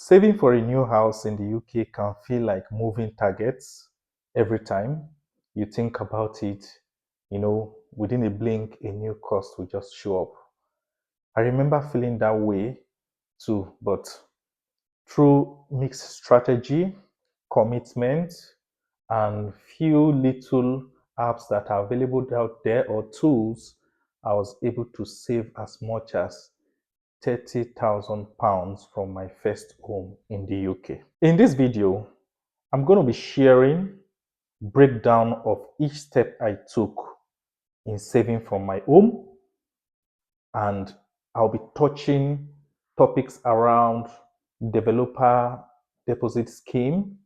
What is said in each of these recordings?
Saving for a new house in the UK can feel like moving targets every time you think about it. Within a blink, a new cost will just show up. I remember feeling that way too, but through mixed strategy, commitment, and few little apps that are available out there or tools, I was able to save as much as £30,000 from my first home in the UK. In this video, I'm going to be sharing breakdown of each step I took in saving from my home, and I'll be touching topics around developer deposit scheme,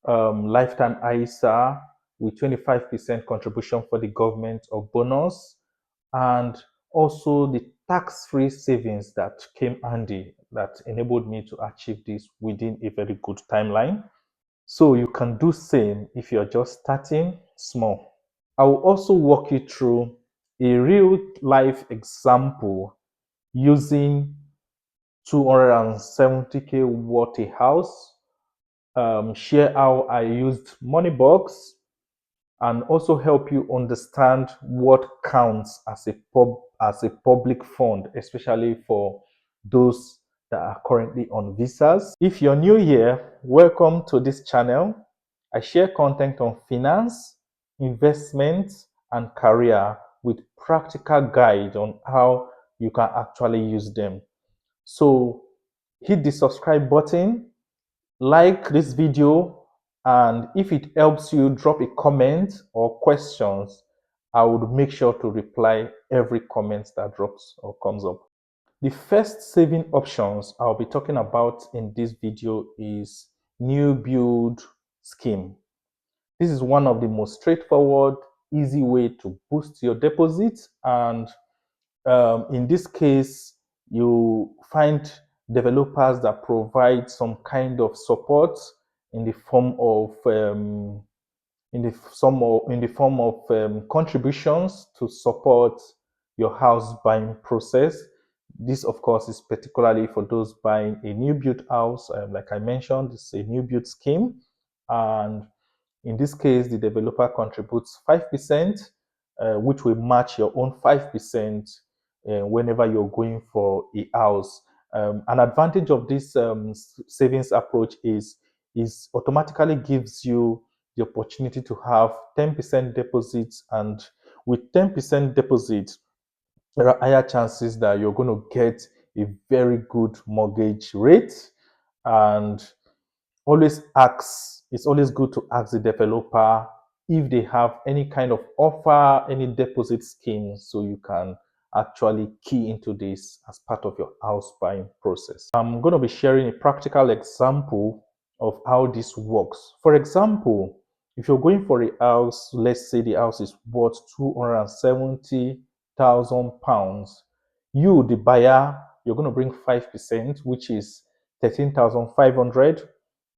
lifetime ISA with 25% contribution for the government or bonus, and also the tax-free savings that came handy that enabled me to achieve this within a very good timeline. So you can do same if you're just starting small. I will also walk you through a real life example using 270k worth a house, share how I used Moneybox, and also help you understand what counts as a public fund, especially for those that are currently on visas. If you're new here, welcome to this channel. I share content on finance, investment, and career with practical guide on how you can actually use them. So hit the subscribe button, like this video, and if it helps you, drop a comment or questions. I would make sure to reply every comment that drops or comes up. The first saving options I'll be talking about in this video is new build scheme. This is one of the most straightforward, easy way to boost your deposit, and in this case, you find developers that provide some kind of support in the form of contributions to support your house buying process. This, of course, is particularly for those buying a new built house. Like I mentioned, it's a new build scheme, and in this case, the developer contributes 5%, which will match your own 5% whenever you're going for a house. An advantage of this savings approach is automatically gives you the opportunity to have 10% deposits, and with 10% deposit, there are higher chances that you're going to get a very good mortgage rate. And it's always good to ask the developer if they have any kind of offer, any deposit scheme, so you can actually key into this as part of your house buying process. I'm going to be sharing a practical example of how this works. For example, if you're going for a house, let's say the house is worth £270,000, you, the buyer, you're going to bring 5%, which is 13,500,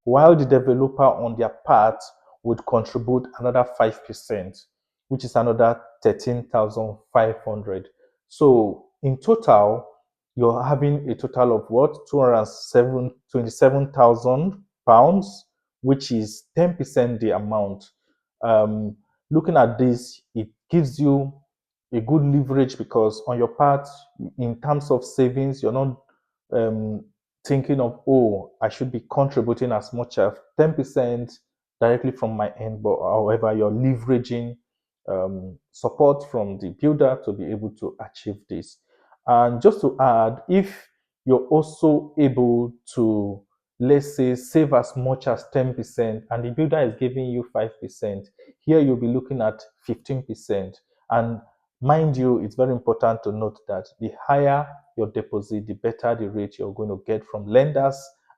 while the developer on their part would contribute another 5%, which is another 13,500. So in total, you're having a total of what? £27,000, which is 10% the amount. Looking at this, it gives you a good leverage, because on your part, in terms of savings, you're not thinking of, oh, I should be contributing as much as 10% directly from my end, but however, you're leveraging support from the builder to be able to achieve this. And just to add, if you're also able to, let's say, save as much as 10% and the builder is giving you 5%, here you'll be looking at 15%. And mind you, it's very important to note that the higher your deposit, the better the rate you're going to get from lenders,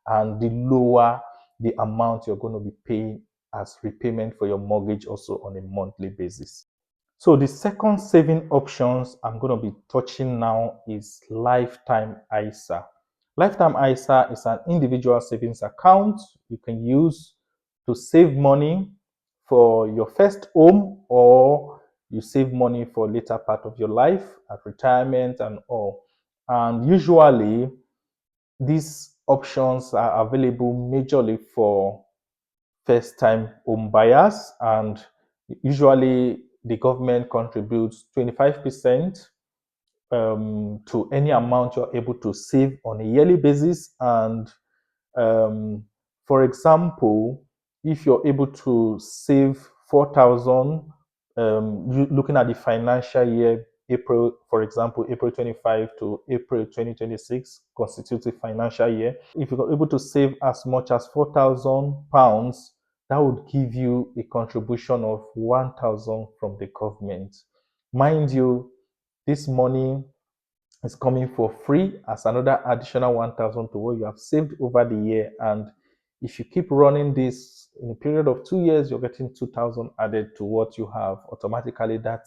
and the lower the amount you're going to be paying as repayment for your mortgage also on a monthly basis. So the second saving options I'm going to be touching now is lifetime ISA. Lifetime ISA is an individual savings account you can use to save money for your first home, or you save money for later part of your life at retirement and all. And usually, this options are available majorly for first time home buyers, and usually the government contributes 25% to any amount you're able to save on a yearly basis. And um, for example, if you're able to save 4,000, looking at the financial year, April, for example, April 25 to April 2026 constitutes a financial year. If you're able to save as much as £4,000, that would give you a contribution of 1,000 from the government. Mind you, this money is coming for free as another additional 1,000 to what you have saved over the year. And if you keep running this in a period of 2 years, you're getting 2,000 added to what you have automatically. That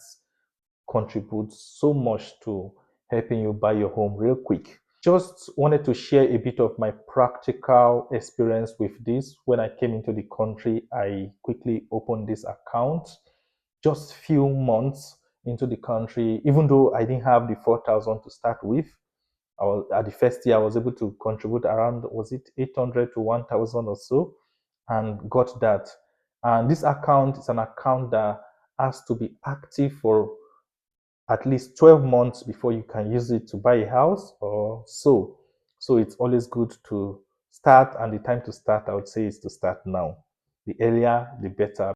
contributes so much to helping you buy your home real quick. Just wanted to share a bit of my practical experience with this. When I came into the country, I quickly opened this account. Just few months into the country, even though I didn't have the 4,000 to start with, I was at the first year I was able to contribute around, was it 800 to 1,000 or so, and got that. And this account is an account that has to be active for at least 12 months before you can use it to buy a house or so. So it's always good to start, and the time to start, I would say, is to start now. The earlier, the better.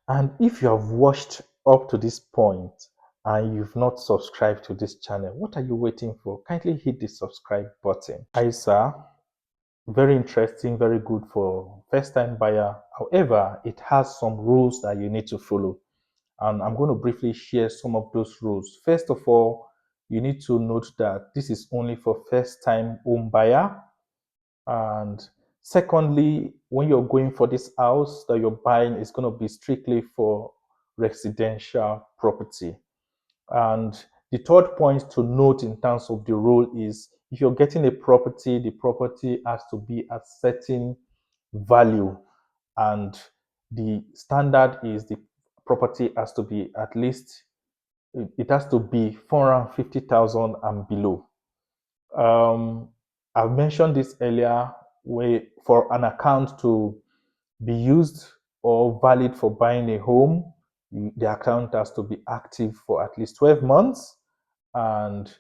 And if you have watched up to this point and you've not subscribed to this channel, what are you waiting for? Kindly hit the subscribe button. ISA, very interesting, very good for first time buyer. However, it has some rules that you need to follow. And I'm going to briefly share some of those rules. First of all, you need to note that this is only for first time home buyer. And secondly, when you're going for this house that you're buying, it's going to be strictly for residential property. And the third point to note in terms of the rule is if you're getting a property, the property has to be at certain value. And the standard is the property has to be at least, it has to be 450,000 and below. Um, I've mentioned this earlier, where for an account to be used or valid for buying a home, the account has to be active for at least 12 months. And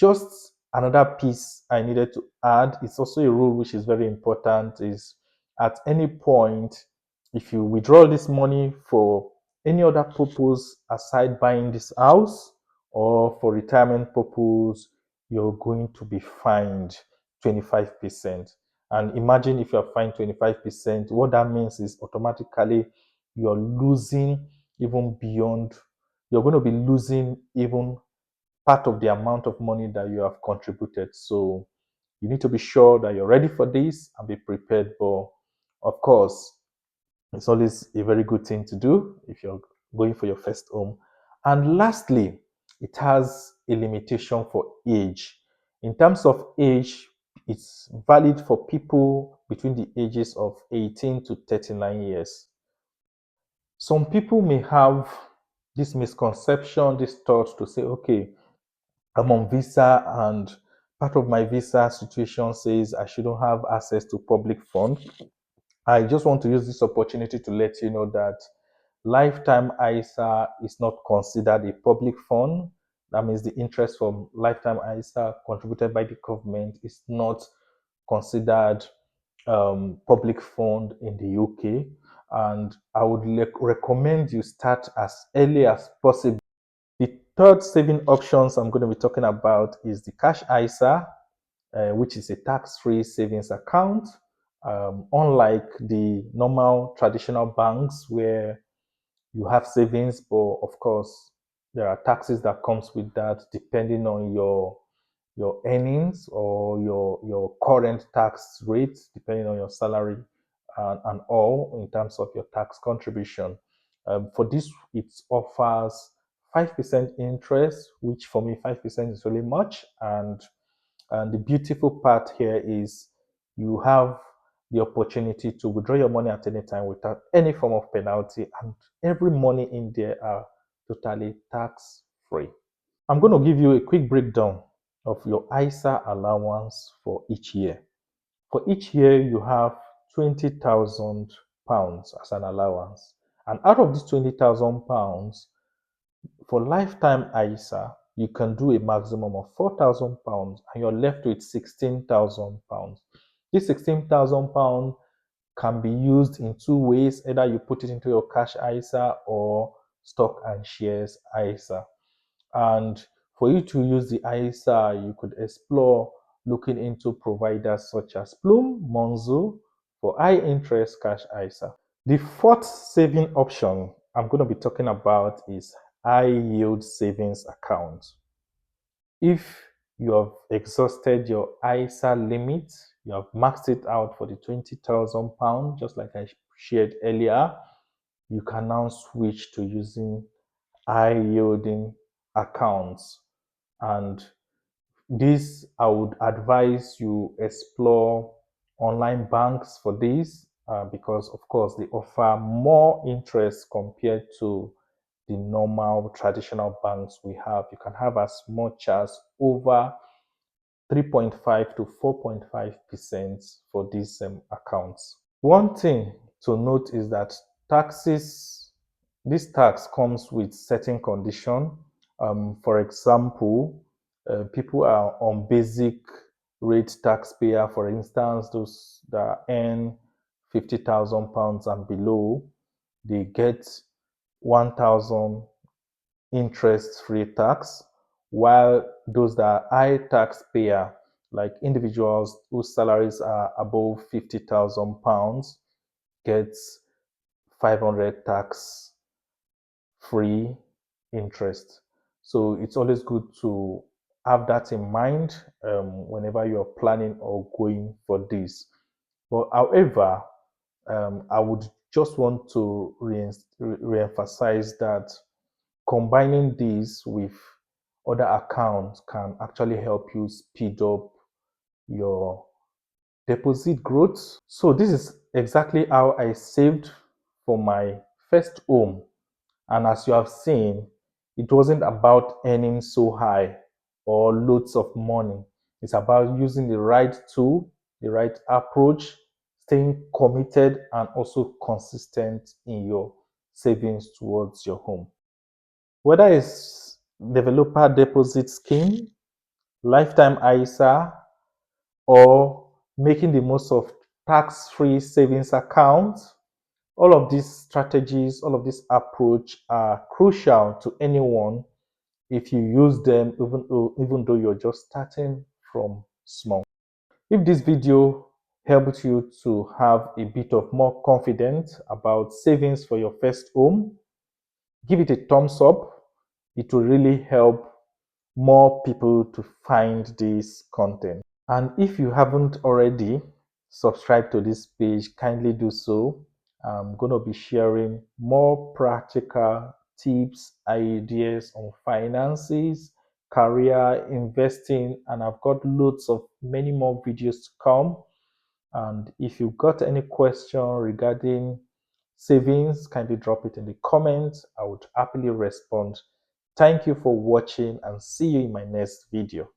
just another piece I needed to add, it's also a rule which is very important, is at any point, if you withdraw this money for any other purpose aside buying this house or for retirement purpose, you're going to be fined 25%. And imagine if you're fined 25%, what that means is automatically you're losing even beyond, you're going to be losing even part of the amount of money that you have contributed. So you need to be sure that you're ready for this and be prepared. But of course, it's always a very good thing to do if you're going for your first home. And lastly, it has a limitation for age. In terms of age, it's valid for people between the ages of 18 to 39 years. Some people may have this misconception, this thought to say, okay, I'm on visa and part of my visa situation says I shouldn't have access to public funds. I just want to use this opportunity to let you know that lifetime ISA is not considered a public fund. That means the interest from lifetime ISA contributed by the government is not considered public fund in the UK. And I would recommend you start as early as possible. The third saving options I'm going to be talking about is the cash ISA, which is a tax-free savings account. Unlike the normal traditional banks where you have savings, but of course there are taxes that comes with that depending on your earnings or your current tax rate, depending on your salary and all in terms of your tax contribution. For this, it offers 5% interest, which for me 5% is really much. And the beautiful part here is you have the opportunity to withdraw your money at any time without any form of penalty, and every money in there are totally tax free. I'm going to give you a quick breakdown of your ISA allowance for each year. For each year, you have £20,000 as an allowance. And out of this £20,000, for lifetime ISA, you can do a maximum of £4,000 and you're left with £16,000. This £16,000 can be used in two ways. Either you put it into your cash ISA or stock and shares ISA. And for you to use the ISA, you could explore looking into providers such as Bloom, Monzo for high interest cash ISA. The fourth saving option I'm going to be talking about is high yield savings account. If you have exhausted your ISA limit, you have maxed it out for the £20,000, just like I shared earlier, you can now switch to using high yielding accounts. And this, I would advise you explore online banks for this because, of course, they offer more interest compared to the normal traditional banks we have. You can have as much as over 3.5 to 4.5% for these accounts. One thing to note is that this tax comes with certain condition. For example, people are on basic rate taxpayer, for instance, those that earn £50,000 and below, they get 1,000 interest-free tax, while those that are high taxpayer, like individuals whose salaries are above £50,000, gets 500 tax free interest. So it's always good to have that in mind whenever you're planning or going for this. But however, I would just want to re-emphasize that combining these with other accounts can actually help you speed up your deposit growth. So this is exactly how I saved for my first home. And as you have seen, it wasn't about earning so high or loads of money. It's about using the right tool, the right approach, staying committed and also consistent in your savings towards your home. Whether it's developer deposit scheme, lifetime ISA, or making the most of tax-free savings accounts, all of these strategies, all of this approach are crucial to anyone if you use them, even though you're just starting from small. If this video helped you to have a bit of more confidence about savings for your first home, give it a thumbs up. It will really help more people to find this content. And if you haven't already subscribed to this page, kindly do so. I'm going to be sharing more practical tips, ideas on finances, career, investing, and I've got loads of many more videos to come. And if you've got any question regarding savings, kindly drop it in the comments. I would happily respond. Thank you for watching and see you in my next video.